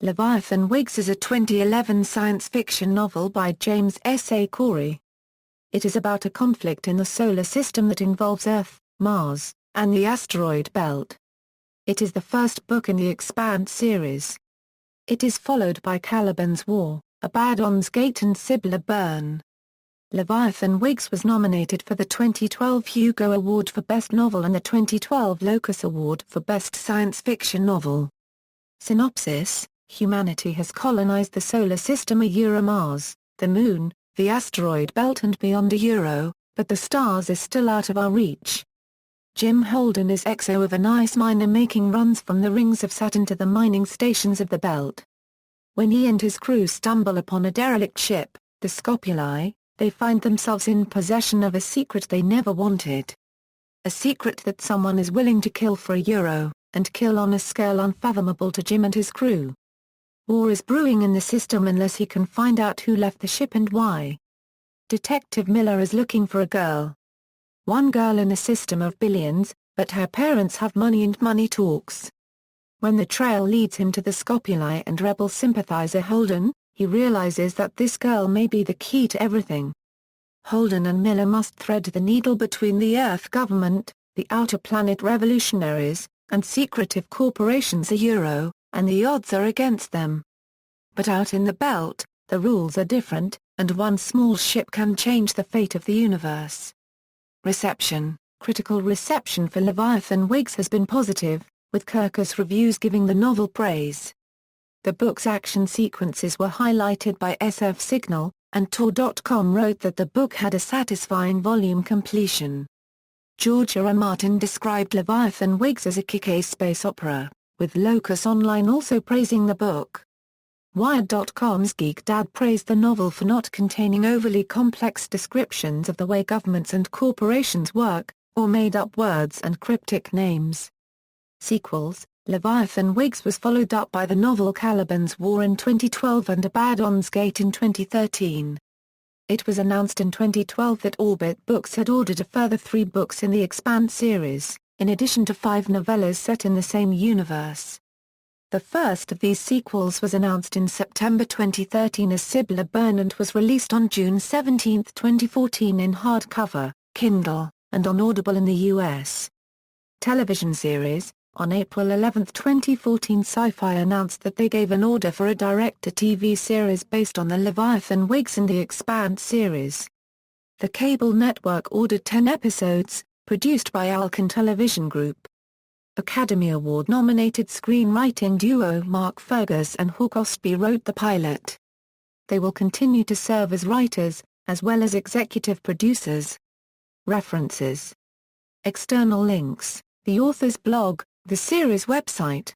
Leviathan Wakes is a 2011 science fiction novel by James S. A. Corey. It is about a conflict in the solar system that involves Earth, Mars, and the Asteroid Belt. It is the first book in the Expanse series. It is followed by Caliban's War, Abaddon's Gate and Cibola Burn. Leviathan Wakes was nominated for the 2012 Hugo Award for Best Novel and the 2012 Locus Award for Best Science Fiction Novel. Synopsis: Humanity has colonized the solar system Mars, the Moon, the asteroid belt and beyond but the stars is still out of our reach. Jim Holden is exo of an ice miner making runs from the rings of Saturn to the mining stations of the belt. When he and his crew stumble upon a derelict ship, the Scopuli, they find themselves in possession of a secret they never wanted. A secret that someone is willing to kill for and kill on a scale unfathomable to Jim and his crew. War is brewing in the system unless he can find out who left the ship and why. Detective Miller is looking for a girl. One girl in a system of billions, but her parents have money and money talks. When the trail leads him to the Scopuli and rebel sympathizer Holden, he realizes that this girl may be the key to everything. Holden and Miller must thread the needle between the Earth government, the outer planet revolutionaries, and secretive corporations and the odds are against them. But out in the belt, the rules are different, and one small ship can change the fate of the universe. Reception: Critical reception for Leviathan Wakes has been positive, with Kirkus reviews giving the novel praise. The book's action sequences were highlighted by SF Signal, and Tor.com wrote that the book had a satisfying volume completion. George R. R. Martin described Leviathan Wakes as a kick-ass space opera, with Locus Online also praising the book. Wired.com's Geek Dad praised the novel for not containing overly complex descriptions of the way governments and corporations work, or made-up words and cryptic names. Sequels: Leviathan Wakes was followed up by the novel Caliban's War in 2012 and Abaddon's Gate in 2013. It was announced in 2012 that Orbit Books had ordered a further 3 books in the Expanse series, in addition to 5 novellas set in the same universe. The first of these sequels was announced in September 2013 as Cibola Burn and was released on June 17, 2014 in hardcover, Kindle, and on Audible in the US. Television series: On April 11, 2014 Sci-Fi announced that they gave an order for a direct-to-TV series based on the Leviathan Wakes and the Expanse series. The cable network ordered 10 episodes, produced by Alcan Television Group. Academy Award-nominated screenwriting duo Mark Fergus and Hugh Cosby wrote the pilot. They will continue to serve as writers, as well as executive producers. References: External links: the author's blog, the series website,